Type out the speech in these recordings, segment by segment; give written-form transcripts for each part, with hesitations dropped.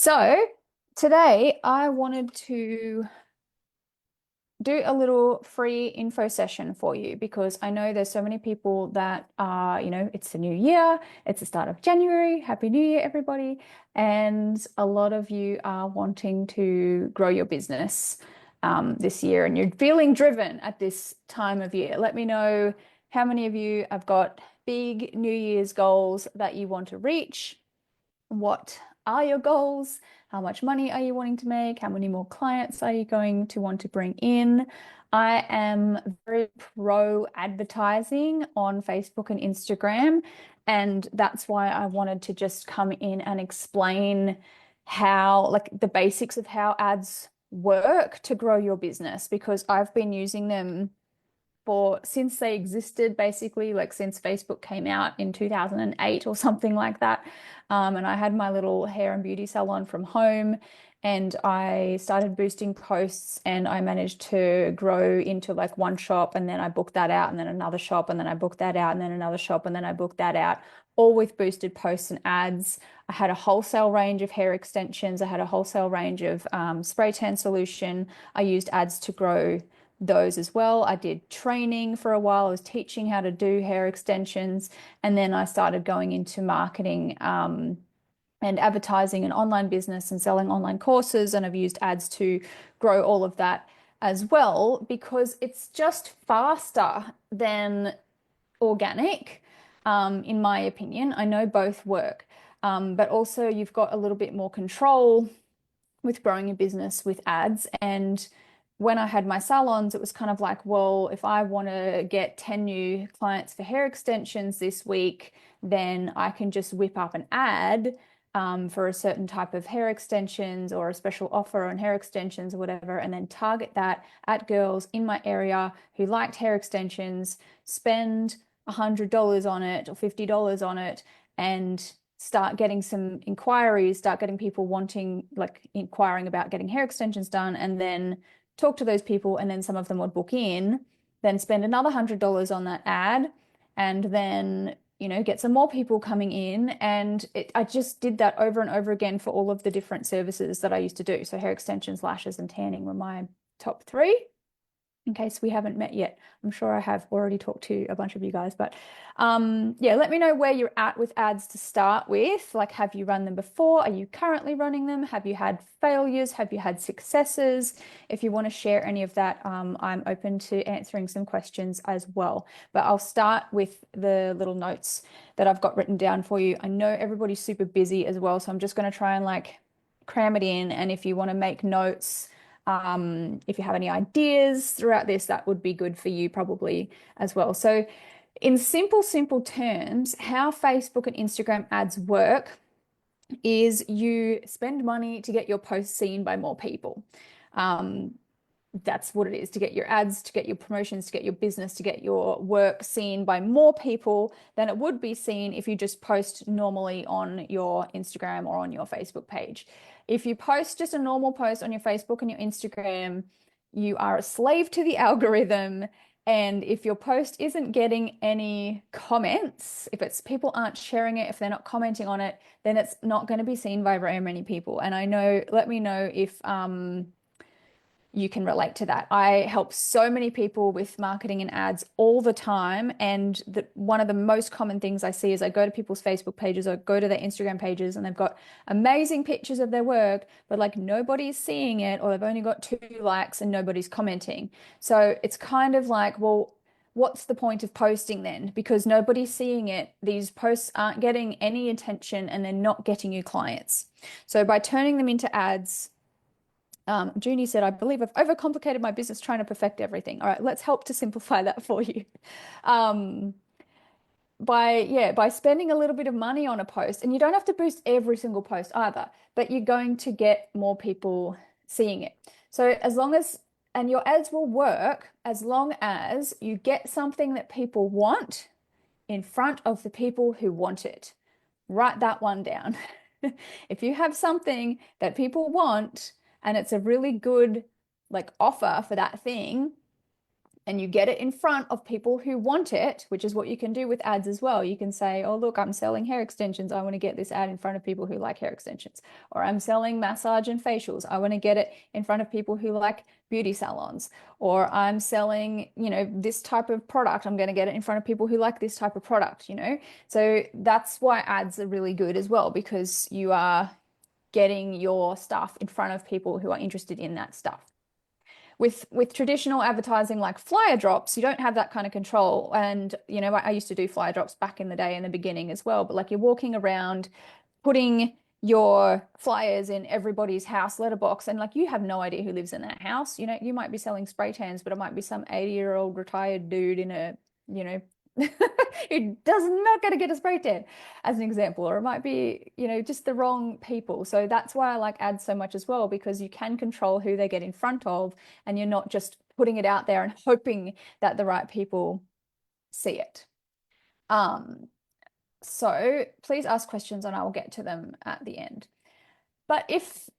So today I wanted to do a little free info session for you because I know there's so many people that are, it's the new year, it's the start of January. Happy New Year, everybody. And a lot of you are wanting to grow your business this year and you're feeling driven at this time of year. Let me know how many of you have got big New Year's goals that you want to reach. What are your goals? How much money are you wanting to make? How many more clients are you going to want to bring in? I am very pro advertising on Facebook and Instagram, and that's why I wanted to just come in and explain how, like, the basics of how ads work to grow your business because I've been using them for since they existed, basically, like since Facebook came out in 2008 or something like that. And I had my little hair and beauty salon from home, and I started boosting posts, and I managed to grow into like one shop, and then I booked that out, and then another shop, and then I booked that out, and then another shop, and then I booked that out, all with boosted posts and ads. I had a wholesale range of hair extensions. I had a wholesale range of spray tan solution. I used ads to grow those as well. I did training for a while. I was teaching how to do hair extensions, and then I started going into marketing and advertising and online business and selling online courses. And I've used ads to grow all of that as well because it's just faster than organic, in my opinion. I know both work, but also you've got a little bit more control with growing a business with ads. And when I had my salons, it was kind of like, well, if I want to get 10 new clients for hair extensions this week, then I can just whip up an ad for a certain type of hair extensions or a special offer on hair extensions or whatever, and then target that at girls in my area who liked hair extensions, spend $100 on it or $50 on it, and start getting some inquiries, start getting people wanting, like, inquiring about getting hair extensions done, and then talk to those people, and then some of them would book in, then spend another $100 on that ad, and then, get some more people coming in. And I just did that over and over again for all of the different services that I used to do. So hair extensions, lashes, and tanning were my top three in case we haven't met yet. I'm sure I have already talked to a bunch of you guys, but yeah, let me know where you're at with ads to start with. Like, have you run them before? Are you currently running them? Have you had failures? Have you had successes? If you want to share any of that, I'm open to answering some questions as well. But I'll start with the little notes that I've got written down for you. I know everybody's super busy as well, so I'm just going to try and like cram it in. And if you want to make notes, if you have any ideas throughout this, that would be good for you probably as well. So, in simple terms, how Facebook and Instagram ads work is you spend money to get your posts seen by more people. Um, that's what it is, to get your ads, to get your promotions, to get your business, to get your work seen by more people than it would be seen if you just post normally on your Instagram or on your Facebook page. If you post just a normal post on your Facebook and your Instagram, you are a slave to the algorithm. And if your post isn't getting any comments, if it's people aren't sharing it, if they're not commenting on it, then it's not going to be seen by very many people. And I know, let me know if you can relate to that. I help so many people with marketing and ads all the time. And one of the most common things I see is I go to people's Facebook pages or go to their Instagram pages, and they've got amazing pictures of their work, but like nobody's seeing it, or they've only got 2 likes and nobody's commenting. So it's kind of like, well, what's the point of posting then? Because nobody's seeing it. These posts aren't getting any attention and they're not getting you clients. So by turning them into ads, Junie said, I believe I've overcomplicated my business trying to perfect everything. All right, let's help to simplify that for you. Um, by spending a little bit of money on a post, and you don't have to boost every single post either, but you're going to get more people seeing it. So as long as, and your ads will work as long as you get something that people want in front of the people who want it. Write that one down. If you have something that people want and it's a really good like offer for that thing, and you get it in front of people who want it, which is what you can do with ads as well. You can say, oh, look, I'm selling hair extensions. I want to get this ad in front of people who like hair extensions. Or I'm selling massage and facials. I want to get it in front of people who like beauty salons. Or I'm selling, this type of product. I'm going to get it in front of people who like this type of product. So that's why ads are really good as well, because you are getting your stuff in front of people who are interested in that stuff. With traditional advertising like flyer drops, you don't have that kind of control. And I used to do flyer drops back in the day in the beginning as well. But like you're walking around putting your flyers in everybody's house letterbox, and like you have no idea who lives in that house. You might be selling spray tans, but it might be some 80-year-old retired dude in a, who does not going to get a spray tan, as an example. Or it might be, just the wrong people. So that's why I like ads so much as well, because you can control who they get in front of, and you're not just putting it out there and hoping that the right people see it. So please ask questions and I will get to them at the end. But if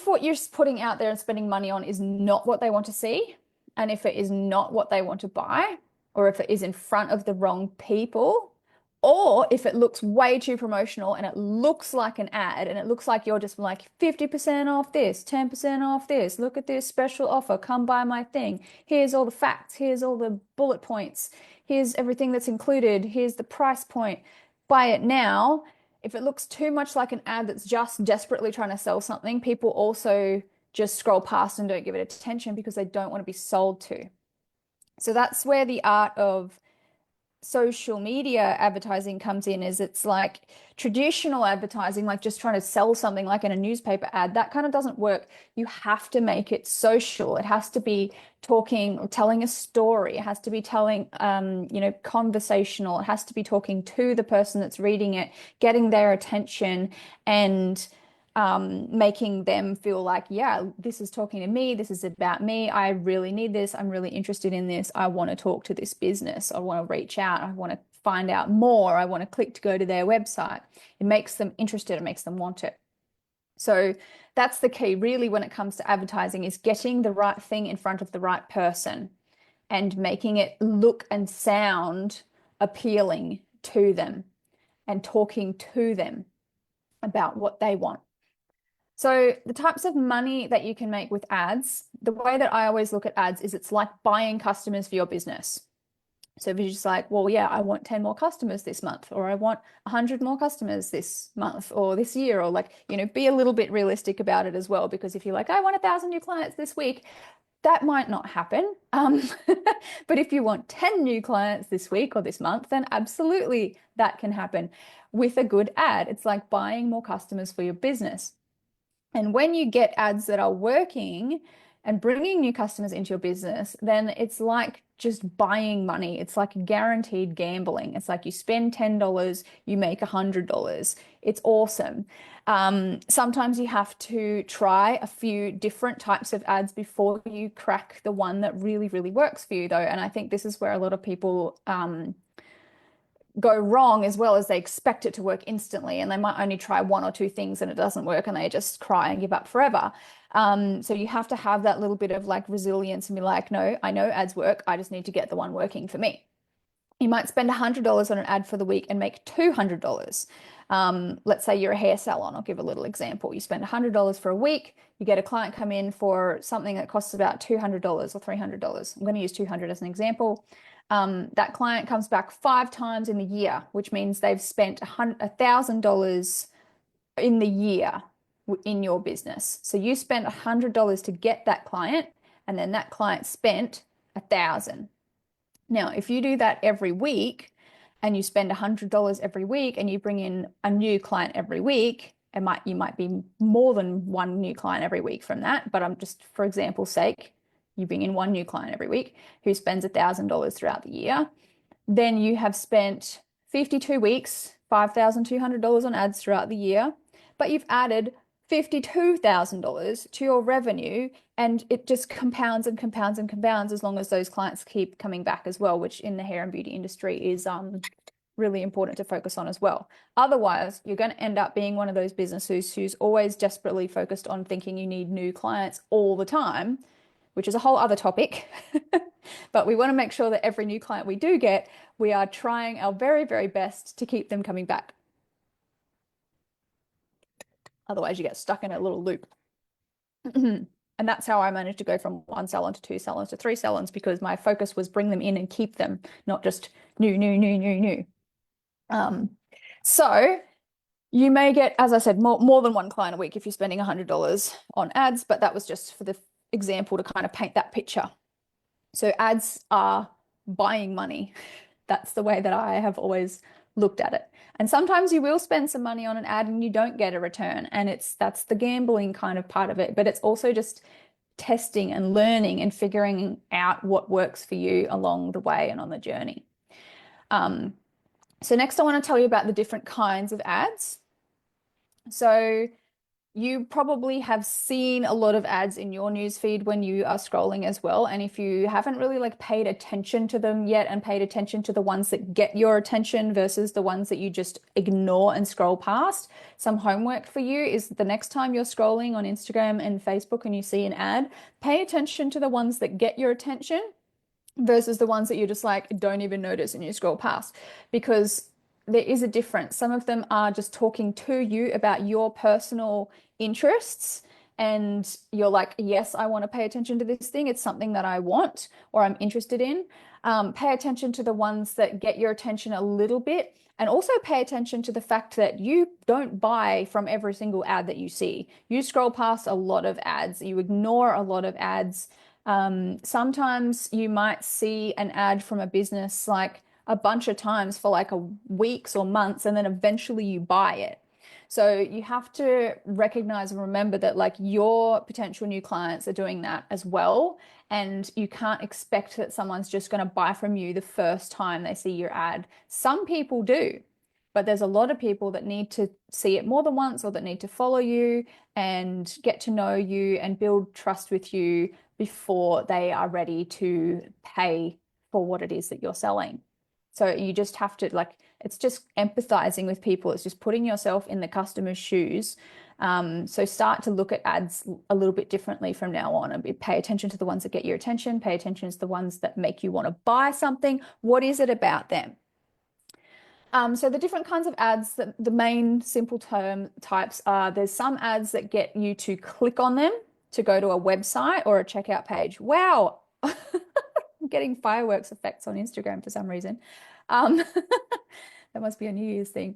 what you're putting out there and spending money on is not what they want to see, and if it is not what they want to buy, or if it is in front of the wrong people, or if it looks way too promotional and it looks like an ad and it looks like you're just like 50% off this, 10% off this, look at this special offer, come buy my thing. Here's all the facts, here's all the bullet points, here's everything that's included, here's the price point. Buy it now. If it looks too much like an ad that's just desperately trying to sell something, people also just scroll past and don't give it attention because they don't want to be sold to. So that's where the art of social media advertising comes in. Is it's like traditional advertising, like just trying to sell something like in a newspaper ad, that kind of doesn't work. You have to make it social. It has to be talking or telling a story. It has to be telling, conversational. It has to be talking to the person that's reading it, getting their attention, and making them feel like, yeah, this is talking to me. This is about me. I really need this. I'm really interested in this. I want to talk to this business. I want to reach out. I want to find out more. I want to click to go to their website. It makes them interested. It makes them want it. So that's the key, really, when it comes to advertising, is getting the right thing in front of the right person and making it look and sound appealing to them and talking to them about what they want. So the types of money that you can make with ads, the way that I always look at ads is it's like buying customers for your business. So if you're just like, well, yeah, I want 10 more customers this month, or I want 100 more customers this month or this year, or like, be a little bit realistic about it as well. Because if you're like, I want 1,000 new clients this week, that might not happen. But if you want 10 new clients this week or this month, then absolutely that can happen with a good ad. It's like buying more customers for your business. And when you get ads that are working and bringing new customers into your business, then it's like just buying money. It's like guaranteed gambling. It's like you spend $10, you make $100. It's awesome. Sometimes you have to try a few different types of ads before you crack the one that really, really works for you, though. And I think this is where a lot of people go wrong, as well as they expect it to work instantly, and they might only try one or two things and it doesn't work and they just cry and give up forever. So you have to have that little bit of like resilience and be like, no, I know ads work. I just need to get the one working for me. You might spend $100 on an ad for the week and make $200. Let's say you're a hair salon. I'll give a little example. You spend $100 for a week. You get a client come in for something that costs about $200 or $300. I'm going to use 200 as an example. That client comes back 5 times in the year, which means they've spent $1,000 in the year in your business. So you spent $100 to get that client, and then that client spent $1,000. Now, if you do that every week and you spend $100 every week and you bring in a new client every week, you might be more than one new client every week from that. But I'm just, for example's sake, you bring in one new client every week who spends $1,000 throughout the year. Then you have spent 52 weeks, $5,200 on ads throughout the year, but you've added $52,000 to your revenue, and it just compounds and compounds and compounds as long as those clients keep coming back as well, which in the hair and beauty industry is really important to focus on as well. Otherwise, you're going to end up being one of those businesses who's always desperately focused on thinking you need new clients all the time, which is a whole other topic. But we want to make sure that every new client we do get, we are trying our very, very best to keep them coming back. Otherwise, you get stuck in a little loop. And that's how I managed to go from 1 salon to 2 salons to 3 salons, because my focus was bring them in and keep them, not just new. So you may get, as I said, more than 1 client a week if you're spending $100 on ads, but that was just for the example to kind of paint that picture. So ads are buying money. That's the way that I have always looked at it. And sometimes you will spend some money on an ad and you don't get a return. And that's the gambling kind of part of it. But it's also just testing and learning and figuring out what works for you along the way and on the journey. So next I want to tell you about the different kinds of ads. So you probably have seen a lot of ads in your newsfeed when you are scrolling as well. And if you haven't really like paid attention to them yet and paid attention to the ones that get your attention versus the ones that you just ignore and scroll past, some homework for you is the next time you're scrolling on Instagram and Facebook and you see an ad, pay attention to the ones that get your attention versus the ones that you just like don't even notice and you scroll past, because there is a difference. Some of them are just talking to you about your personal interests and you're like, yes, I want to pay attention to this thing. It's something that I want or I'm interested in. Pay attention to the ones that get your attention a little bit, and also pay attention to the fact that you don't buy from every single ad that you see. You scroll past a lot of ads. You ignore a lot of ads. Sometimes you might see an ad from a business like a bunch of times for like weeks or months, and then eventually you buy it. So you have to recognize and remember that like your potential new clients are doing that as well. And you can't expect that someone's just going to buy from you the first time they see your ad. Some people do, but there's a lot of people that need to see it more than once, or that need to follow you and get to know you and build trust with you before they are ready to pay for what it is that you're selling. So you just have to like, it's just empathizing with people. It's just putting yourself in the customer's shoes. So start to look at ads a little bit differently from now on, and pay attention to the ones that get your attention, pay attention to the ones that make you want to buy something. What is it about them? So the different kinds of ads, the main simple term types are, there's some ads that get you to click on them to go to a website or a checkout page. Wow. I'm getting fireworks effects on Instagram for some reason. That must be a New Year's thing.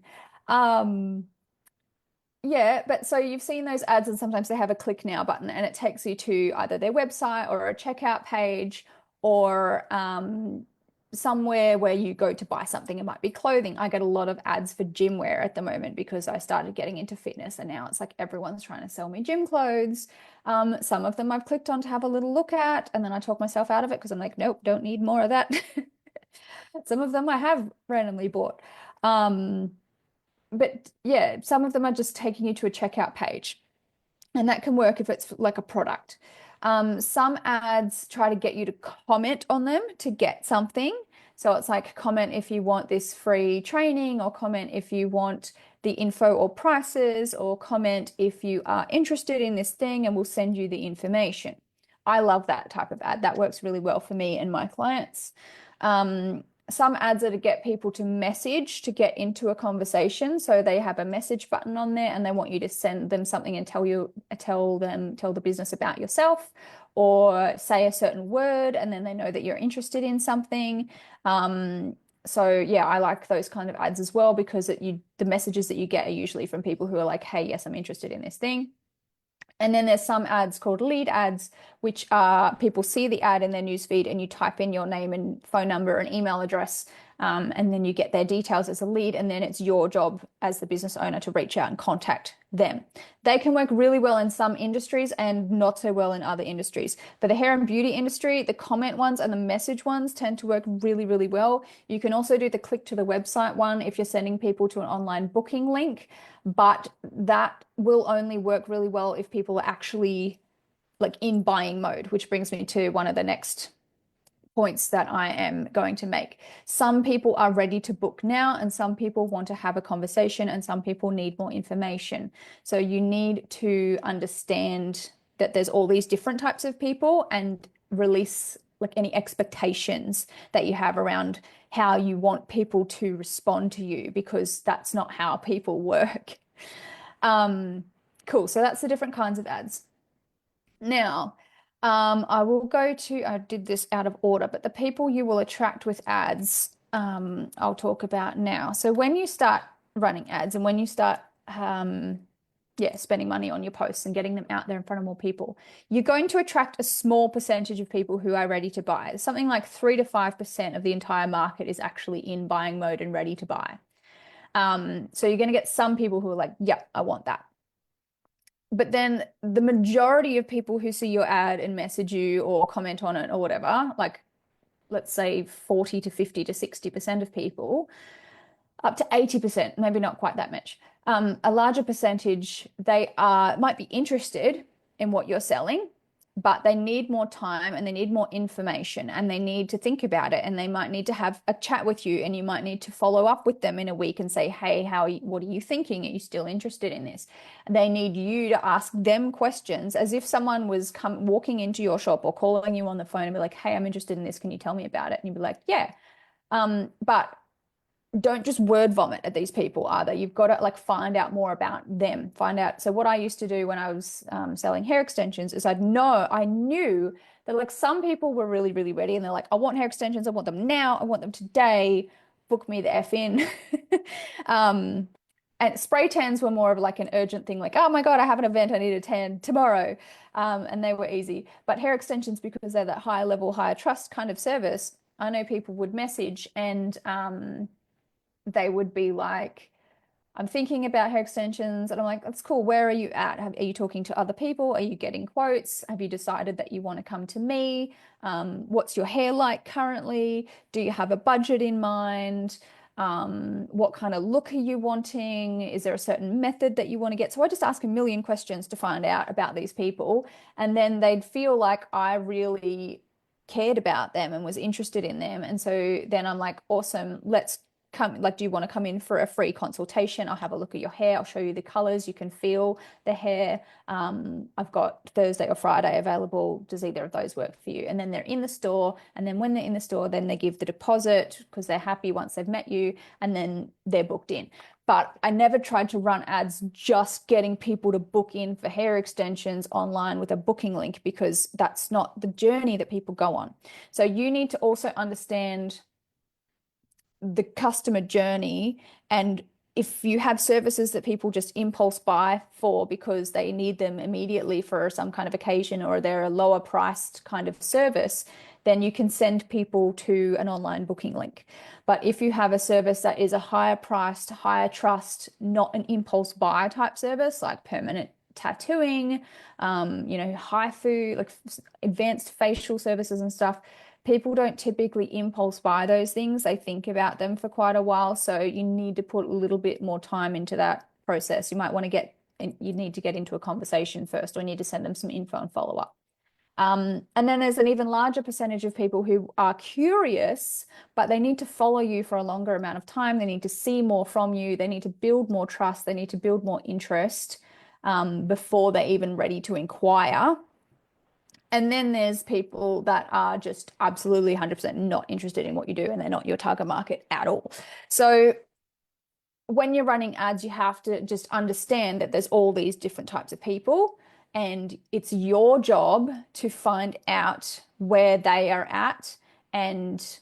Yeah, but so you've seen those ads and sometimes they have a click now button and it takes you to either their website or a checkout page, or somewhere where you go to buy something. It might be clothing. I get a lot of ads for gym wear at the moment because I started getting into fitness, and now it's like everyone's trying to sell me gym clothes. Some of them I've clicked on to have a little look at, and then I talk myself out of it because I'm like, nope, don't need more of that. Some of them I have randomly bought. But yeah, some of them are just taking you to a checkout page, and that can work if it's like a product. Some ads try to get you to comment on them to get something. So it's like, comment if you want this free training, or comment if you want the info or prices, or comment if you are interested in this thing and we'll send you the information. I love that type of ad. That works really well for me and my clients. Some ads are to get people to message to get into a conversation. So they have a message button on there and they want you to send them something and tell the business about yourself, or say a certain word, and then they know that you're interested in something. So yeah, I like those kind of ads as well, because the messages that you get are usually from people who are like, hey, yes, I'm interested in this thing. And then there's some ads called lead ads, which are people see the ad in their newsfeed and you type in your name and phone number and email address, and then you get their details as a lead, and then it's your job as the business owner to reach out and contact them. They can work really well in some industries and not so well in other industries. For the hair and beauty industry, the comment ones and the message ones tend to work really, really well. You can also do the click to the website one if you're sending people to an online booking link, but that will only work really well if people are actually like in buying mode, which brings me to one of the next points that I am going to make. Some people are ready to book now, and some people want to have a conversation, and some people need more information. So you need to understand that there's all these different types of people and release like any expectations that you have around how you want people to respond to you, because that's not how people work. Um, cool. So that's the different kinds of ads. Now, I will go to, I did this out of order, but the people you will attract with ads, I'll talk about now. So when you start running ads and when you start, yeah, spending money on your posts and getting them out there in front of more people, you're going to attract a small percentage of people who are ready to buy. Something like 3 to 5% of the entire market is actually in buying mode and ready to buy. So you're going to get some people who are like, yeah, I want that. But then the majority of people who see your ad and message you or comment on it or whatever, like let's say 40 to 50 to 60% of people, up to 80%, maybe not quite that much, a larger percentage, they might be interested in what you're selling, but they need more time and they need more information and they need to think about it, and they might need to have a chat with you, and you might need to follow up with them in a week and say, hey, what are you thinking? Are you still interested in this? And they need you to ask them questions as if someone was walking into your shop or calling you on the phone and be like, hey, I'm interested in this. Can you tell me about it? And you'd be like, yeah. But don't just word vomit at these people either. You've got to like find out more about them. Find out. So what I used to do when I was selling hair extensions is I knew that like some people were really, really ready and they're like, I want hair extensions. I want them now. I want them today. Book me the F in. Um, and spray tans were more of like an urgent thing, like, oh my God, I have an event. I need a tan tomorrow. And they were easy. But hair extensions, because they're that higher level, higher trust kind of service, I know people would message and they would be like, I'm thinking about hair extensions. And I'm like, that's cool. Where are you at? Are you talking to other people? Are you getting quotes? Have you decided that you want to come to me? What's your hair like currently? Do you have a budget in mind? What kind of look are you wanting? Is there a certain method that you want to get? So I just ask a million questions to find out about these people. And then they'd feel like I really cared about them and was interested in them. And so then I'm like, awesome, let's come, like, do you want to come in for a free consultation? I'll have a look at your hair. I'll show you the colors. You can feel the hair. I've got Thursday or Friday available. Does either of those work for you? And then they're in the store. And then when they're in the store, then they give the deposit because they're happy once they've met you, and then they're booked in. But I never tried to run ads just getting people to book in for hair extensions online with a booking link, because that's not the journey that people go on. So you need to also understand the customer journey, and if you have services that people just impulse buy for because they need them immediately for some kind of occasion, or they're a lower priced kind of service, then you can send people to an online booking link. But if you have a service that is a higher priced, higher trust, not an impulse buy type service like permanent tattooing, HIFU, like advanced facial services and stuff, people don't typically impulse buy those things. They think about them for quite a while. So you need to put a little bit more time into that process. You might want to you need to get into a conversation first, or you need to send them some info and follow up. And then there's an even larger percentage of people who are curious, but they need to follow you for a longer amount of time. They need to see more from you. They need to build more trust. They need to build more interest before they're even ready to inquire. And then there's people that are just absolutely 100% not interested in what you do, and they're not your target market at all. So when you're running ads, you have to just understand that there's all these different types of people, and it's your job to find out where they are at and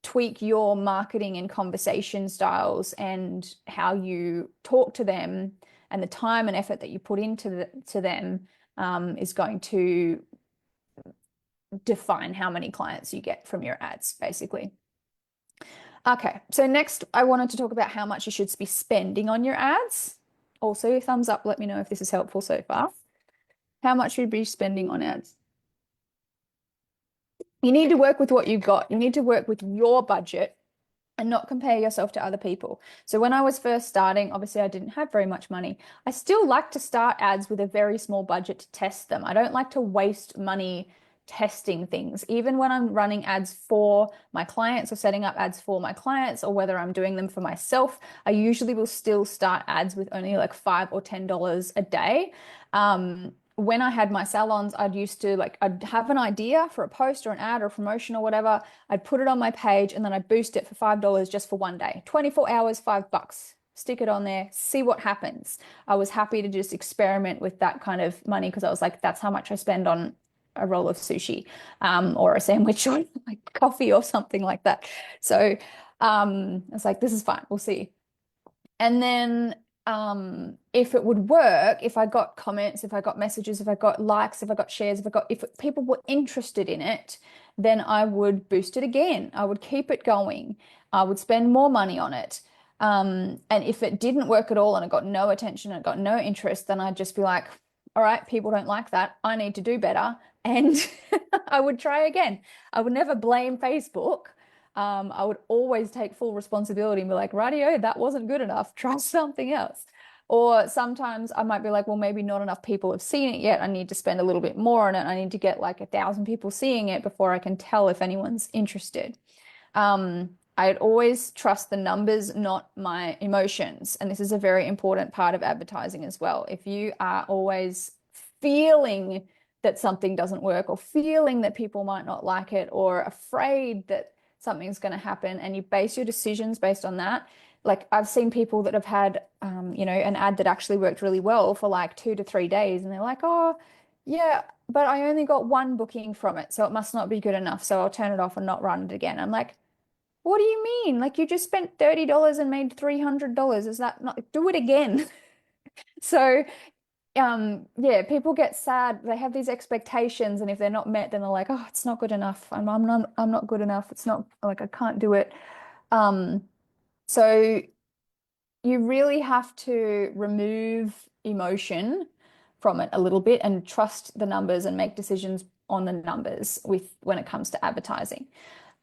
tweak your marketing and conversation styles and how you talk to them, and the time and effort that you put into them is going to define how many clients you get from your ads, basically. Okay, so next I wanted to talk about how much you should be spending on your ads. Also, thumbs up, let me know if this is helpful so far. How much should you be spending on ads? You need to work with what you've got. You need to work with your budget and not compare yourself to other people. So when I was first starting, obviously I didn't have very much money. I still like to start ads with a very small budget to test them. I don't like to waste money testing things. Even when I'm running ads for my clients or setting up ads for my clients, or whether I'm doing them for myself, I usually will still start ads with only like $5 or $10 a day. when I had my salons, I'd used to like, I'd have an idea for a post or an ad or a promotion or whatever. I'd put it on my page and then I'd boost it for $5 just for one day. 24 hours, $5. Stick it on there, see what happens. I was happy to just experiment with that kind of money because I was like, that's how much I spend on a roll of sushi, or a sandwich or like coffee or something like that. So I was like, this is fine, we'll see. And then if it would work, if I got comments, if I got messages, if I got likes, if I got shares, if people were interested in it, then I would boost it again. I would keep it going. I would spend more money on it. And if it didn't work at all and it got no attention and it got no interest, then I'd just be like, all right, people don't like that. I need to do better. And I would try again. I would never blame Facebook. I would always take full responsibility and be like, radio, that wasn't good enough. Try something else. Or sometimes I might be like, well, maybe not enough people have seen it yet. I need to spend a little bit more on it. I need to get like 1,000 people seeing it before I can tell if anyone's interested. I'd always trust the numbers, not my emotions. And this is a very important part of advertising as well. If you are always feeling that something doesn't work or feeling that people might not like it or afraid that something's going to happen and you base your decisions based on that. Like I've seen people that have had, an ad that actually worked really well for like 2 to 3 days and they're like, oh, yeah, but I only got one booking from it, so it must not be good enough. So I'll turn it off and not run it again. I'm like, what do you mean? Like you just spent $30 and made $300. Is that not, do it again? So yeah, people get sad. They have these expectations, and if they're not met, then they're like, oh, it's not good enough. I'm not good enough. It's not like I can't do it. Um, so you really have to remove emotion from it a little bit and trust the numbers and make decisions on the numbers with when it comes to advertising.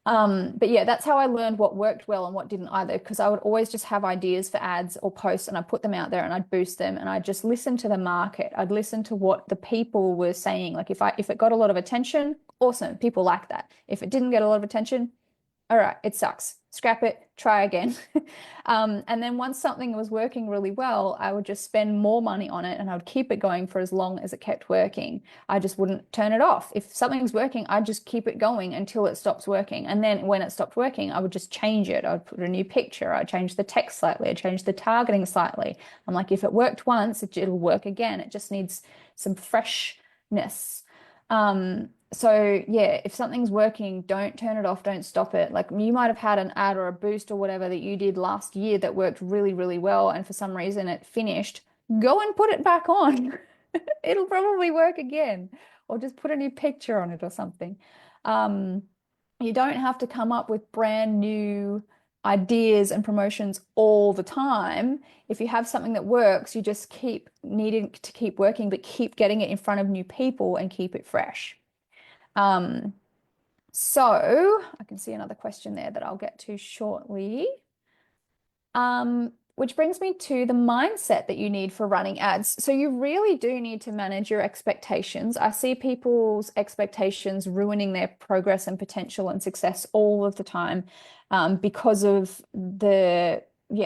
But yeah, that's how I learned what worked well and what didn't either, because I would always just have ideas for ads or posts and I'd put them out there and I'd boost them and I'd just listen to the market. I'd listen to what the people were saying. Like if it got a lot of attention, awesome, people like that. If it didn't get a lot of attention, all right, it sucks. Scrap it, try again. And then once something was working really well, I would just spend more money on it and I would keep it going for as long as it kept working. I just wouldn't turn it off. If something's working, I'd just keep it going until it stops working. And then when it stopped working, I would just change it. I'd put a new picture. I'd change the text slightly. I'd change the targeting slightly. I'm like, if it worked once, it'll work again. It just needs some freshness. So yeah, if something's working, don't turn it off, don't stop it. Like you might have had an ad or a boost or whatever that you did last year that worked really, really well, and for some reason it finished. Go and put it back on. It'll probably work again, or just put a new picture on it or something. Um, you don't have to come up with brand new ideas and promotions all the time. If you have something that works, you just keep needing to keep working, but keep getting it in front of new people and keep it fresh. Um, so I can see another question there that I'll get to shortly. Which brings me to the mindset that you need for running ads. So you really do need to manage your expectations. I see people's expectations ruining their progress and potential and success all of the time, because of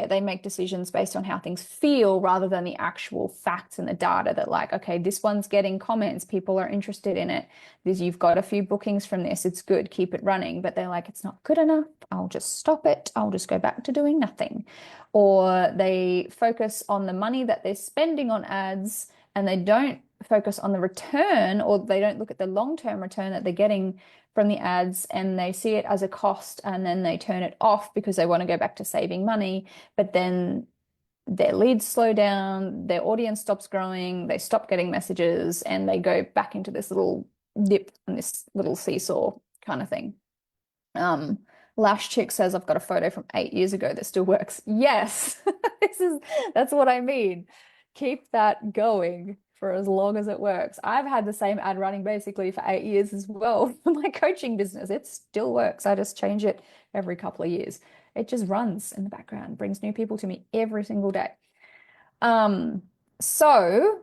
they make decisions based on how things feel rather than the actual facts and the data that like, okay, this one's getting comments, people are interested in it. You've got a few bookings from this, it's good, keep it running. But they're like, it's not good enough. I'll just stop it. I'll just go back to doing nothing. Or they focus on the money that they're spending on ads and they don't focus on the return, or they don't look at the long-term return that they're getting from the ads, and they see it as a cost and then they turn it off because they want to go back to saving money. But then their leads slow down, their audience stops growing, they stop getting messages, and they go back into this little dip and this little seesaw kind of thing. Lash Chick says, I've got a photo from 8 years ago that still works. Yes, that's what I mean. Keep that going for as long as it works. I've had the same ad running basically for 8 years as well for my coaching business. It still works. I just change it every couple of years. It just runs in the background, brings new people to me every single day. So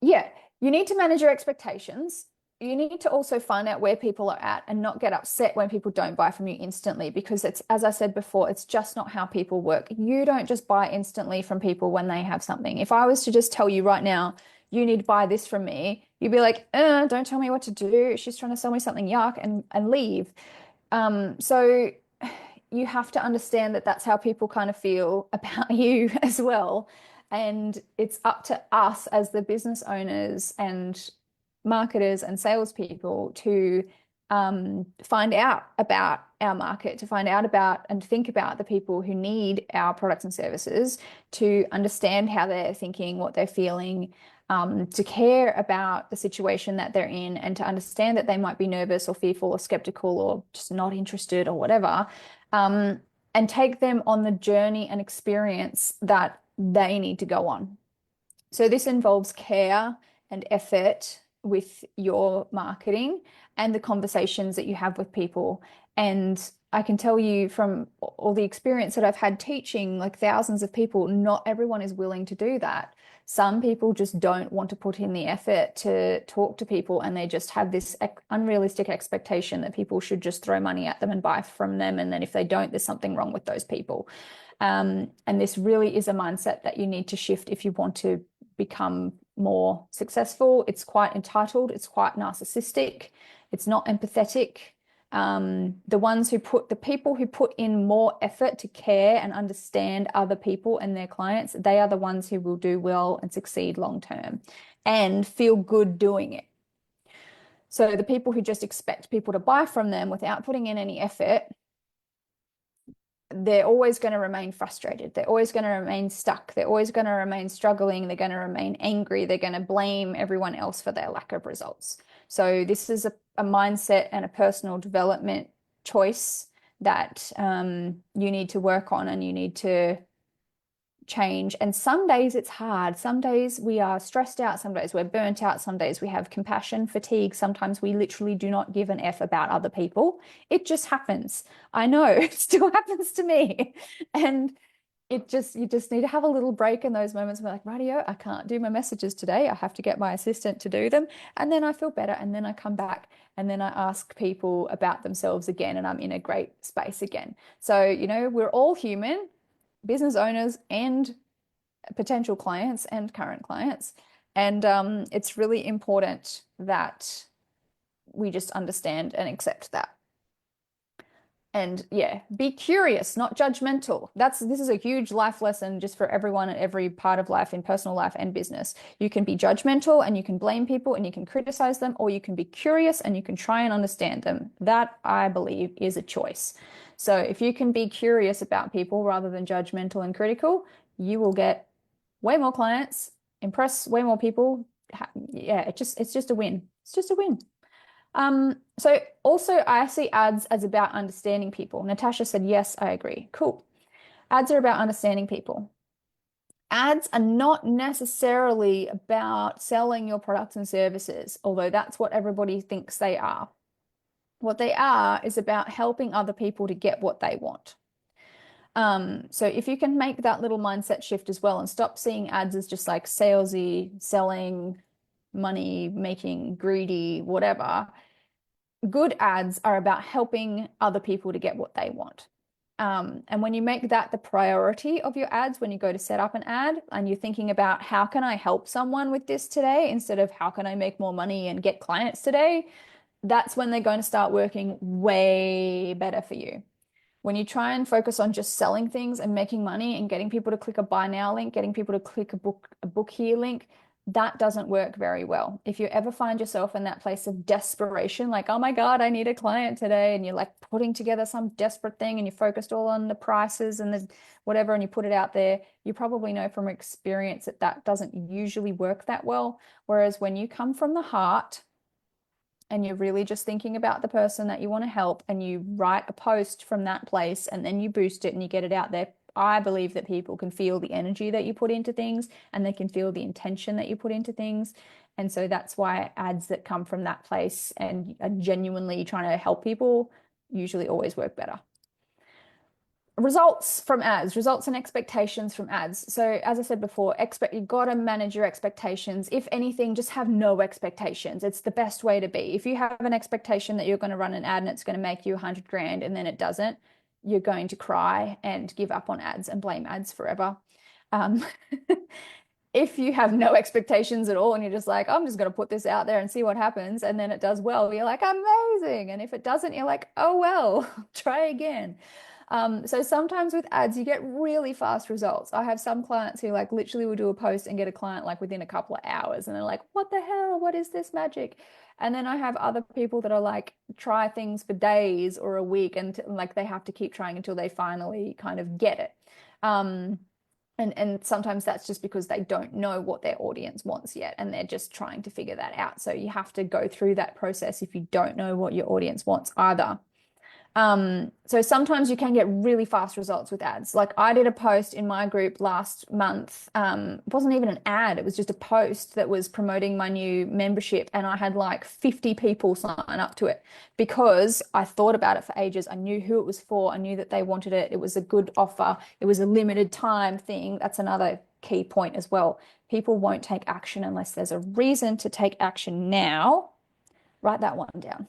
yeah, you need to manage your expectations. You need to also find out where people are at and not get upset when people don't buy from you instantly, because it's, as I said before, it's just not how people work. You don't just buy instantly from people when they have something. If I was to just tell you right now, you need to buy this from me, you'd be like, don't tell me what to do. She's trying to sell me something yuck and leave. So you have to understand that that's how people kind of feel about you as well. And it's up to us as the business owners and marketers and salespeople to find out about our market, to find out about and think about the people who need our products and services, to understand how they're thinking, what they're feeling, to care about the situation that they're in, and to understand that they might be nervous or fearful or skeptical or just not interested or whatever, and take them on the journey and experience that they need to go on. So this involves care and effort with your marketing and the conversations that you have with people. And I can tell you from all the experience that I've had teaching like thousands of people, not everyone is willing to do that. Some people just don't want to put in the effort to talk to people, and they just have this unrealistic expectation that people should just throw money at them and buy from them. And then if they don't, there's something wrong with those people. And this really is a mindset that you need to shift if you want to become more successful. It's quite entitled, it's quite narcissistic, it's not empathetic. The people who put in more effort to care and understand other people and their clients, they are the ones who will do well and succeed long term and feel good doing it. So the people who just expect people to buy from them without putting in any effort, they're always going to remain frustrated. They're always going to remain stuck. They're always going to remain struggling. They're going to remain angry. They're going to blame everyone else for their lack of results. So this is a mindset and a personal development choice that you need to work on and you need to change. And some days it's hard. Some days we are stressed out. Some days we're burnt out. Some days we have compassion fatigue. Sometimes we literally do not give an F about other people. It just happens. I know it still happens to me. And you just need to have a little break in those moments where like, radio, I can't do my messages today. I have to get my assistant to do them. And then I feel better. And then I come back and then I ask people about themselves again, and I'm in a great space again. So, we're all human, business owners and potential clients and current clients. And it's really important that we just understand and accept that. And yeah, be curious, not judgmental. This is a huge life lesson just for everyone at every part of life, in personal life and business. You can be judgmental and you can blame people and you can criticize them, or you can be curious and you can try and understand them. That, I believe, is a choice. So if you can be curious about people rather than judgmental and critical, you will get way more clients, impress way more people. Yeah, it's just a win. It's just a win. So also I see ads as about understanding people. Natasha said, yes, I agree. Cool. Ads are about understanding people. Ads are not necessarily about selling your products and services, although that's what everybody thinks they are. What they are is about helping other people to get what they want. So if you can make that little mindset shift as well and stop seeing ads as just like salesy, selling, money making, greedy, whatever. Good ads are about helping other people to get what they want. And when you make that the priority of your ads, when you go to set up an ad and you're thinking about how can I help someone with this today instead of how can I make more money and get clients today, that's when they're going to start working way better for you. When you try and focus on just selling things and making money and getting people to click a buy now link, getting people to click a book here link, that doesn't work very well. If you ever find yourself in that place of desperation, like, oh my God, I need a client today, and you're like putting together some desperate thing and you're focused all on the prices and the whatever, and you put it out there, you probably know from experience that that doesn't usually work that well. Whereas when you come from the heart and you're really just thinking about the person that you want to help and you write a post from that place and then you boost it and you get it out there, I believe that people can feel the energy that you put into things and they can feel the intention that you put into things. And so that's why ads that come from that place and are genuinely trying to help people usually always work better. Results from ads, results and expectations from ads. So as I said before, you've got to manage your expectations. If anything, just have no expectations. It's the best way to be. If you have an expectation that you're going to run an ad and it's going to make you 100 grand and then it doesn't, you're going to cry and give up on ads and blame ads forever. if you have no expectations at all and you're just like, I'm just going to put this out there and see what happens, and then it does well, you're like, amazing. And if it doesn't, you're like, oh well, try again. So sometimes with ads, you get really fast results. I have some clients who like literally will do a post and get a client like within a couple of hours, and they're like, what the hell? What is this magic? And then I have other people that are like, try things for days or a week, and like they have to keep trying until they finally kind of get it. Um, and sometimes that's just because they don't know what their audience wants yet, and they're just trying to figure that out. So you have to go through that process if you don't know what your audience wants either. So sometimes you can get really fast results with ads. Like I did a post in my group last month. It wasn't even an ad, it was just a post that was promoting my new membership. And I had like 50 people sign up to it because I thought about it for ages. I knew who it was for. I knew that they wanted it. It was a good offer. It was a limited time thing. That's another key point as well. People won't take action unless there's a reason to take action now. Write that one down.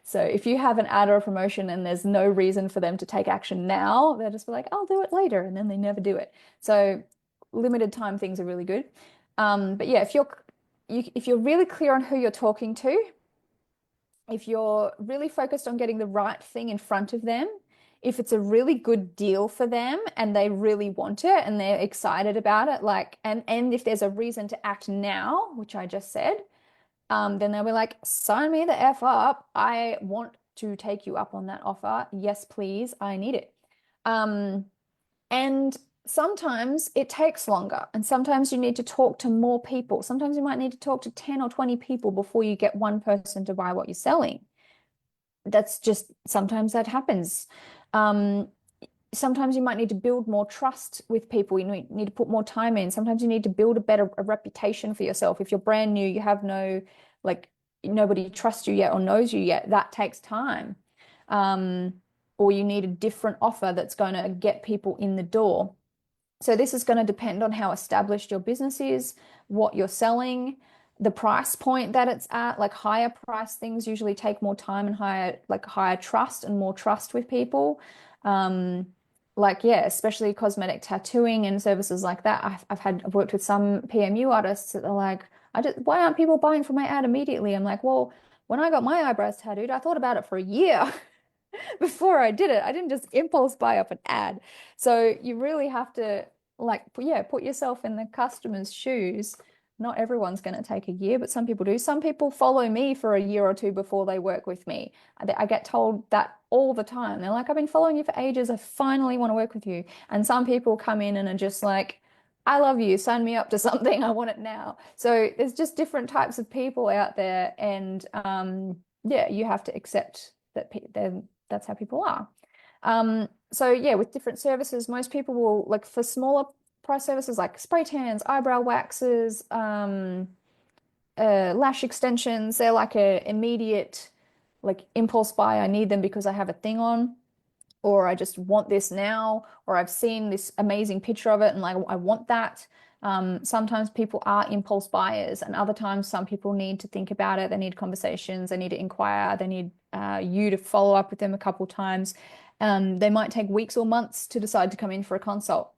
So if you have an ad or a promotion and there's no reason for them to take action now, they'll just be like, I'll do it later, and then they never do it. So limited time things are really good. But yeah, if you're really clear on who you're talking to, if you're really focused on getting the right thing in front of them, if it's a really good deal for them and they really want it and they're excited about it, like, and if there's a reason to act now, which I just said, then they'll be like, sign me the F up. I want to take you up on that offer. Yes, please. I need it. Um, and sometimes it takes longer, and sometimes you need to talk to more people. Sometimes you might need to talk to 10 or 20 people before you get one person to buy what you're selling. That's just sometimes that happens. Um, Sometimes you might need to build more trust with people. You need to put more time in. Sometimes you need to build a reputation for yourself. If you're brand new, you have no, like, nobody trusts you yet or knows you yet. That takes time. Um, or you need a different offer that's going to get people in the door. So this is going to depend on how established your business is, what you're selling, the price point that it's at. Like higher price things usually take more time and higher trust and more trust with people. Um, like yeah, especially cosmetic tattooing and services like that. I've worked with some PMU artists that are like, why aren't people buying from my ad immediately? I'm like, well, when I got my eyebrows tattooed, I thought about it for a year before I did it. I didn't just impulse buy up an ad. So you really have to like, yeah, put yourself in the customer's shoes. Not everyone's going to take a year, but some people do. Some people follow me for a year or two before they work with me. I get told that all the time. They're like, I've been following you for ages. I finally want to work with you. And some people come in and are just like, I love you. Sign me up to something. I want it now. So there's just different types of people out there. And yeah, you have to accept that that's how people are. So yeah, with different services, most people will like for smaller price services like spray tans, eyebrow waxes, lash extensions, they're like a immediate like impulse buy. I need them because I have a thing on, or I just want this now, or I've seen this amazing picture of it and like I want that. Sometimes people are impulse buyers, and other times some people need to think about it. They need conversations, they need to inquire, they need you to follow up with them a couple times. They might take weeks or months to decide to come in for a consult.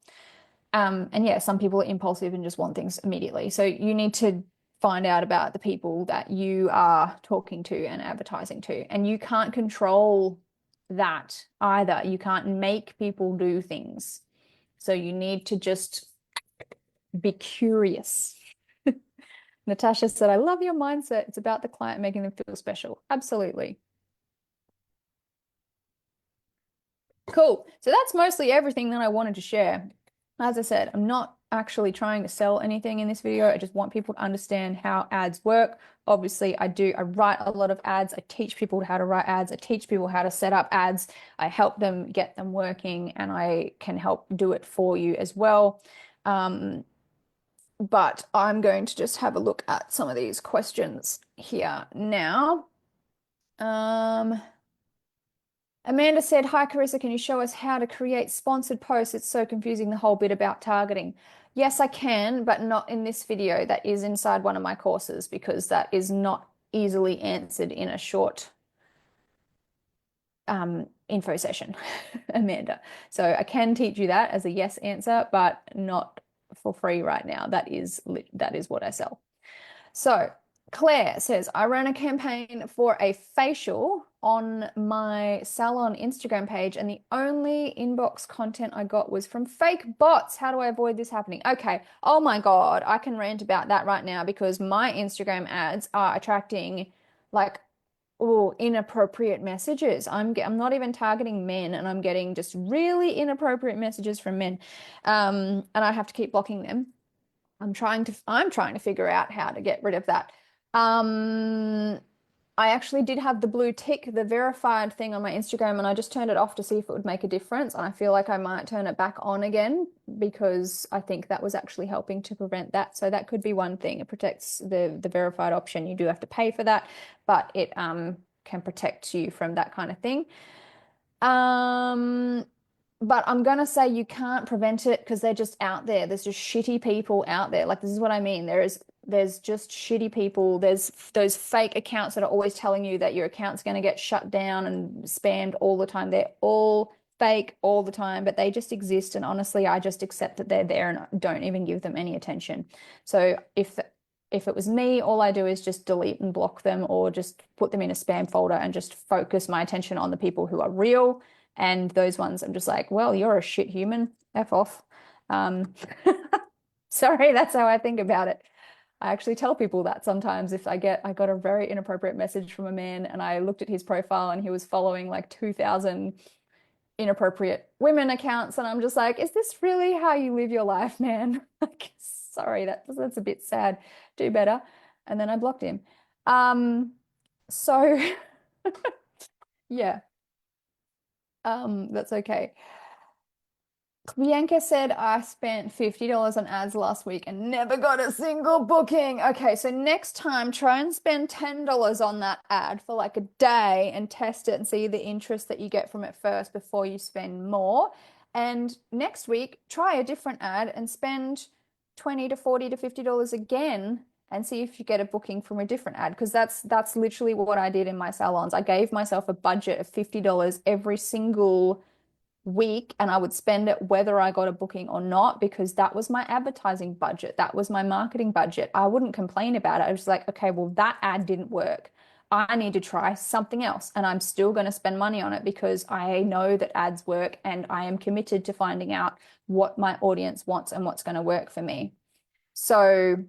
And yeah, some people are impulsive and just want things immediately. So you need to find out about the people that you are talking to and advertising to. And you can't control that either. You can't make people do things. So you need to just be curious. Natasha said, I love your mindset. It's about the client making them feel special. Absolutely. Cool. So that's mostly everything that I wanted to share. As I said, I'm not actually trying to sell anything in this video. I just want people to understand how ads work. Obviously, I write a lot of ads. I teach people how to write ads. I teach people how to set up ads. I help them get them working, and I can help do it for you as well. But I'm going to just have a look at some of these questions here now. Amanda said, hi, Carissa, can you show us how to create sponsored posts? It's so confusing, the whole bit about targeting. Yes, I can, but not in this video. That is inside one of my courses because that is not easily answered in a short info session, Amanda. So I can teach you that as a yes answer, but not for free right now. That is what I sell. So Claire says, I ran a campaign for a facial on my salon Instagram page, and the only inbox content I got was from fake bots. How do I avoid this happening? Okay. Oh my God, I can rant about that right now because my Instagram ads are attracting like inappropriate messages. I'm not even targeting men, and I'm getting just really inappropriate messages from men. And I have to keep blocking them. I'm trying to figure out how to get rid of that. Um, I actually did have the blue tick, the verified thing on my Instagram, and I just turned it off to see if it would make a difference. And I feel like I might turn it back on again because I think that was actually helping to prevent that. So that could be one thing. It protects the verified option. You do have to pay for that, but it can protect you from that kind of thing. Um, but I'm gonna say you can't prevent it because they're just out there. There's just shitty people out there. Like this is what I mean. There's just shitty people. There's those fake accounts that are always telling you that your account's gonna get shut down and spammed all the time. They're all fake all the time, but they just exist. And honestly, I just accept that they're there and don't even give them any attention. So if it was me, all I do is just delete and block them or just put them in a spam folder and just focus my attention on the people who are real. And those ones, I'm just like, well, you're a shit human. F off. Um, sorry, that's how I think about it. I actually tell people that sometimes if I got a very inappropriate message from a man and I looked at his profile and he was following like 2,000 inappropriate women accounts, and I'm just like, is this really how you live your life, man? Like, sorry, that's a bit sad. Do better. And then I blocked him. So yeah, that's okay. Bianca said I spent $50 on ads last week and never got a single booking. Okay, so next time try and spend $10 on that ad for like a day and test it and see the interest that you get from it first before you spend more. And next week, try a different ad and spend $20 to $40 to $50 again and see if you get a booking from a different ad. Because that's literally what I did in my salons. I gave myself a budget of $50 every single week, and I would spend it whether I got a booking or not because that was my advertising budget. That was my marketing budget. I wouldn't complain about it. I was like, okay, well, that ad didn't work. I need to try something else, and I'm still going to spend money on it because I know that ads work and I am committed to finding out what my audience wants and what's going to work for me. So,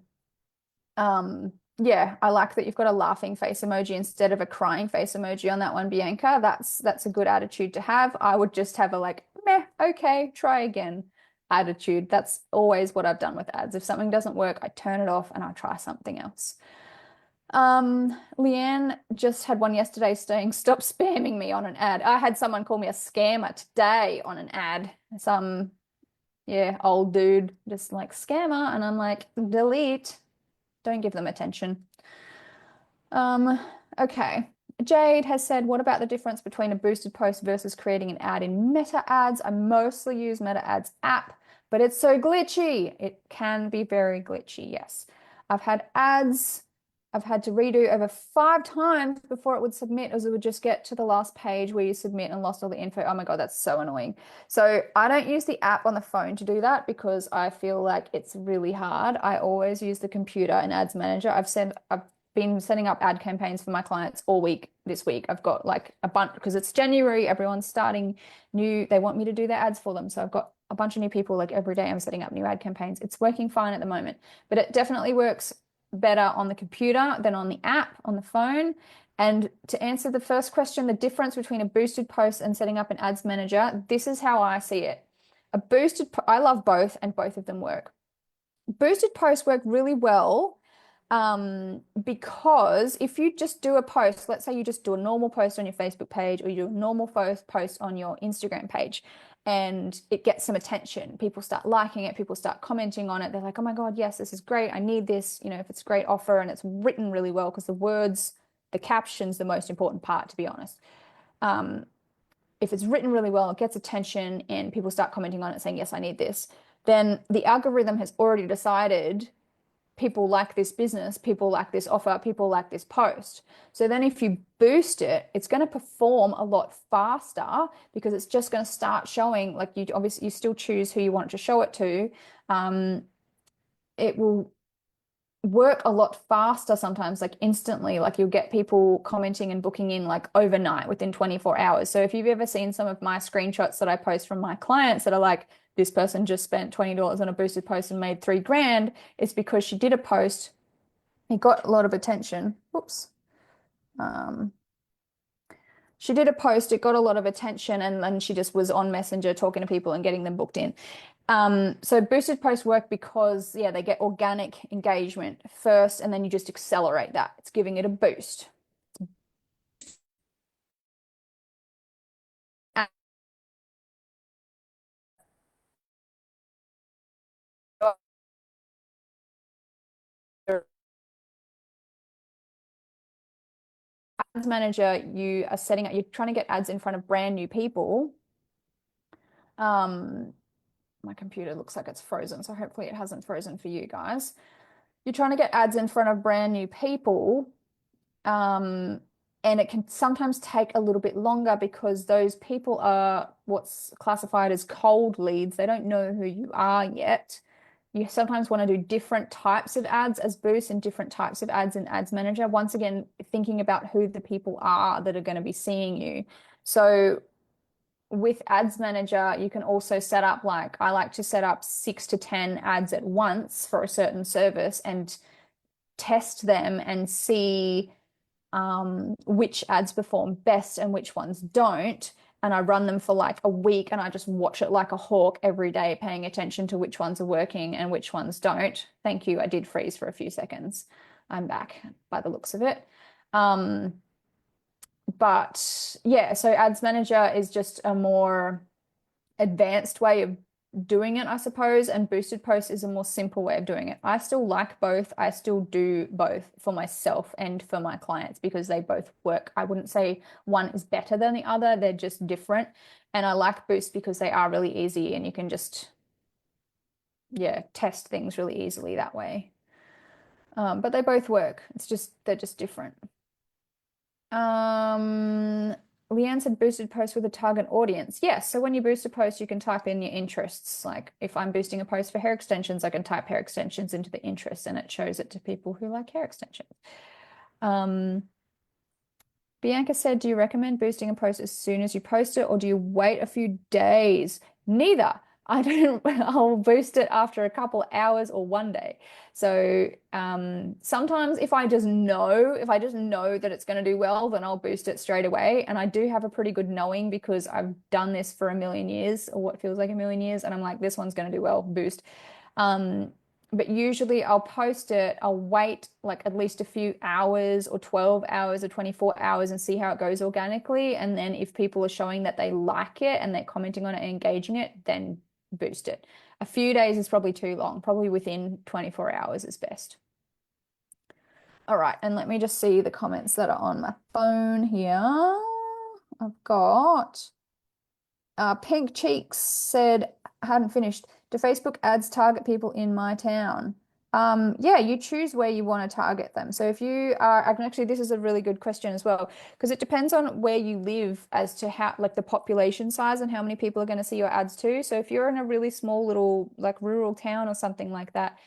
yeah, I like that you've got a laughing face emoji instead of a crying face emoji on that one, Bianca. That's a good attitude to have. I would just have a like, meh, okay, try again attitude. That's always what I've done with ads. If something doesn't work, I turn it off and I try something else. Leanne just had one yesterday saying, stop spamming me on an ad. I had someone call me a scammer today on an ad. Some, yeah, old dude just like scammer. And I'm like, delete. Don't give them attention. Okay. Jade has said, what about the difference between a boosted post versus creating an ad in Meta Ads? I mostly use Meta Ads app, but it's so glitchy. It can be very glitchy, yes. I've had ads I've had to redo over 5 times before it would submit, as it would just get to the last page where you submit and lost all the info. Oh my God, that's so annoying. So I don't use the app on the phone to do that because I feel like it's really hard. I always use the computer and Ads Manager. I've been setting up ad campaigns for my clients all week this week. I've got like a bunch because it's January, everyone's starting new. They want me to do their ads for them. So I've got a bunch of new people like every day I'm setting up new ad campaigns. It's working fine at the moment, but it definitely works better on the computer than on the app on the phone. And to answer the first question, the difference between a boosted post and setting up an ads manager, this is how I see it. I love both and both of them work. Boosted posts work really well because if you just do a post, let's say you just do a normal post on your Facebook page or you do a normal post on your Instagram page, and it gets some attention. People start liking it, people start commenting on it. They're like, oh my God, yes, this is great. I need this. You know, if it's a great offer and it's written really well, because the words, the caption's the most important part, to be honest. If it's written really well, it gets attention and people start commenting on it saying, yes, I need this, then the algorithm has already decided people like this business, people like this offer, people like this post. So then if you boost it, it's going to perform a lot faster because it's just going to start showing, like, you obviously you still choose who you want to show it to. it will work a lot faster sometimes, like instantly. Like you'll get people commenting and booking in like overnight within 24 hours. So if you've ever seen some of my screenshots that I post from my clients that are like, this person just spent $20 on a boosted post and made 3 grand, it's because she did a post, it got a lot of attention. Oops. Um, she did a post, it got a lot of attention, and then she just was on Messenger talking to people and getting them booked in. So boosted posts work because, yeah, they get organic engagement first, and then you just accelerate that. It's giving it a boost. Ads manager, you are setting up, you're trying to get ads in front of brand new people. Um, my computer looks like it's frozen, so hopefully it hasn't frozen for you guys. You're trying to get ads in front of brand new people. Um, and it can sometimes take a little bit longer because those people are what's classified as cold leads. They don't know who you are yet. You sometimes want to do different types of ads as boosts and different types of ads in Ads Manager. Once again, thinking about who the people are that are going to be seeing you. So with Ads Manager, you can also set up like I like to set up 6 to 10 ads at once for a certain service and test them and see which ads perform best and which ones don't. And I run them for like a week and I just watch it like a hawk every day, paying attention to which ones are working and which ones don't. Thank you. I did freeze for a few seconds. I'm back by the looks of it. Um, but yeah, so Ads Manager is just a more advanced way of doing it, I suppose, and boosted post is a more simple way of doing it. I still like both. I still do both for myself and for my clients because they both work. I wouldn't say one is better than the other. They're just different. And I like boost because they are really easy and you can just, yeah, test things really easily that way. But they both work. It's just they're just different. Um, Leanne said boosted post with a target audience. Yes, so when you boost a post, you can type in your interests. Like if I'm boosting a post for hair extensions, I can type hair extensions into the interests and it shows it to people who like hair extensions. Um, Bianca said, do you recommend boosting a post as soon as you post it, or do you wait a few days? Neither. I don't, I'll boost it after a couple hours or one day. So sometimes if I just know, that it's going to do well, then I'll boost it straight away. And I do have a pretty good knowing because I've done this for a million years or what feels like a million years. And I'm like, this one's going to do well, boost. But usually I'll post it, I'll wait like at least a few hours or 12 hours or 24 hours and see how it goes organically. And then if people are showing that they like it and they're commenting on it and engaging it, then boost it. A few days is probably too long, probably within 24 hours is best. All right, and let me just see the comments that are on my phone here. I've got Pink Cheeks said, I hadn't finished. Do Facebook ads target people in my town? Yeah, you choose where you want to target them. So if you are, I can actually, this is a really good question as well, because it depends on where you live as to how, like the population size and how many people are going to see your ads too. So if you're in a really small little, like rural town or something like that,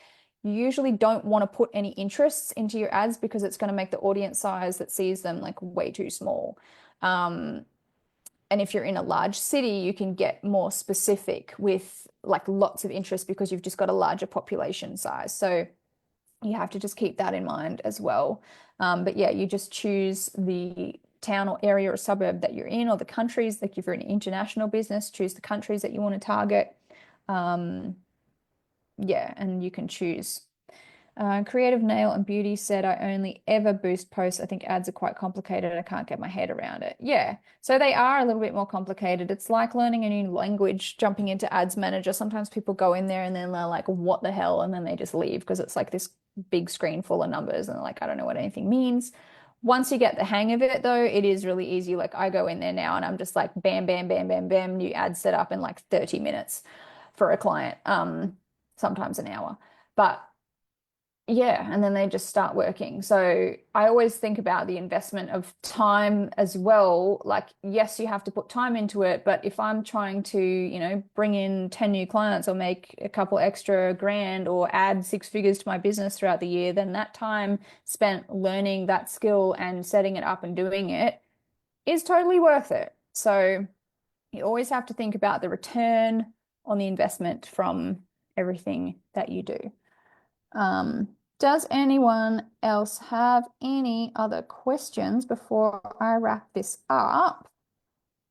you usually don't want to put any interests into your ads because it's going to make the audience size that sees them like way too small. And if you're in a large city, you can get more specific with like lots of interest because you've just got a larger population size. So you have to just keep that in mind as well. But yeah, you just choose the town or area or suburb that you're in or the countries. Like if you're an international business, choose the countries that you want to target. Yeah, and you can choose. Creative Nail and Beauty said, I only ever boost posts. I think ads are quite complicated. I can't get my head around it. Yeah, so they are a little bit more complicated. It's like learning a new language, jumping into Ads Manager. Sometimes people go in there and then they're like, what the hell? And then they just leave because it's like this big screen full of numbers and they're like, I don't know what anything means. Once you get the hang of it, though, it is really easy. Like I go in there now and I'm just like, bam, bam, bam, bam, bam, new ad set up in like 30 minutes for a client, sometimes an hour. But Yeah, and then they just start working. So I always think about the investment of time as well. Like, yes, you have to put time into it, but if I'm trying to, bring in 10 new clients or make a couple extra grand or add six figures to my business throughout the year, then that time spent learning that skill and setting it up and doing it is totally worth it. So you always have to think about the return on the investment from everything that you do. Does anyone else have any other questions before I wrap this up?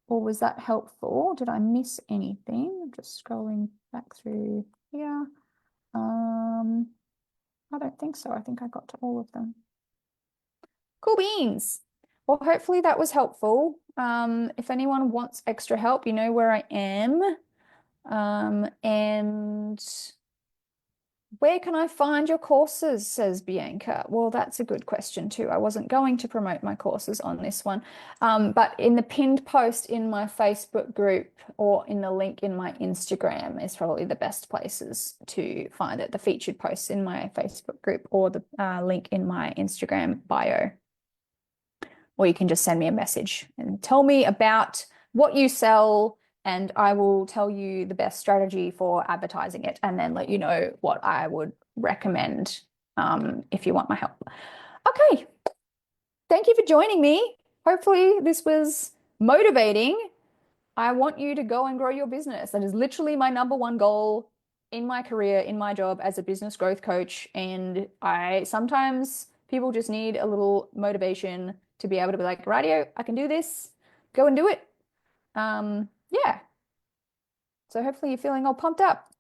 Or was that helpful? Did I miss anything? I'm just scrolling back through here. I don't think so. I think I got to all of them. Cool beans. Well, hopefully that was helpful. If anyone wants extra help, you know where I am. And where can I find your courses, says Bianca. Well, that's a good question too. I wasn't going to promote my courses on this one, but in the pinned post in my Facebook group or in the link in my Instagram is probably the best places to find it. The featured posts in my Facebook group or the link in my Instagram bio. Or you can just send me a message and tell me about what you sell, and I will tell you the best strategy for advertising it and then let you know what I would recommend if you want my help. Okay. Thank you for joining me. Hopefully, this was motivating. I want you to go and grow your business. That is literally my number one goal in my career, in my job as a business growth coach. And I sometimes people just need a little motivation to be able to be like, radio, I can do this. Go and do it. Yeah. So hopefully you're feeling all pumped up.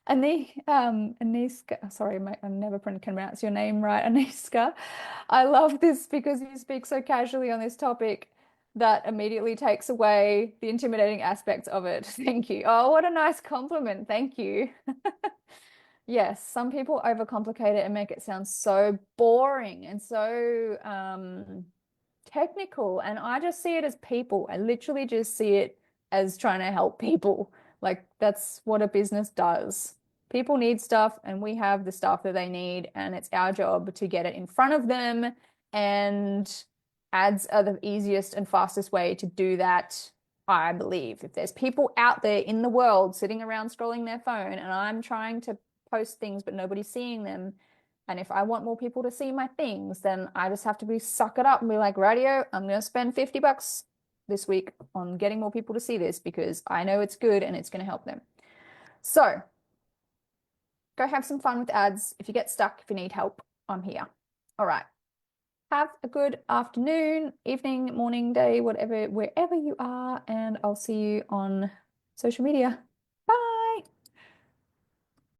Aniska, sorry, I never can pronounce your name right, Aniska. I love this because you speak so casually on this topic that immediately takes away the intimidating aspects of it. Thank you. Oh, what a nice compliment. Thank you. Yes, some people overcomplicate it and make it sound so boring and so technical. And I just see it as people. I literally just see it as trying to help people. Like that's what a business does. People need stuff and we have the stuff that they need, and it's our job to get it in front of them. And ads are the easiest and fastest way to do that, I believe. If there's people out there in the world sitting around scrolling their phone and I'm trying to post things but nobody's seeing them, and if I want more people to see my things, then I just have to suck it up and be like, radio, I'm going to spend $50 this week on getting more people to see this because I know it's good and it's going to help them. So go have some fun with ads. If you get stuck, if you need help, I'm here. All right. Have a good afternoon, evening, morning, day, whatever, wherever you are, and I'll see you on social media.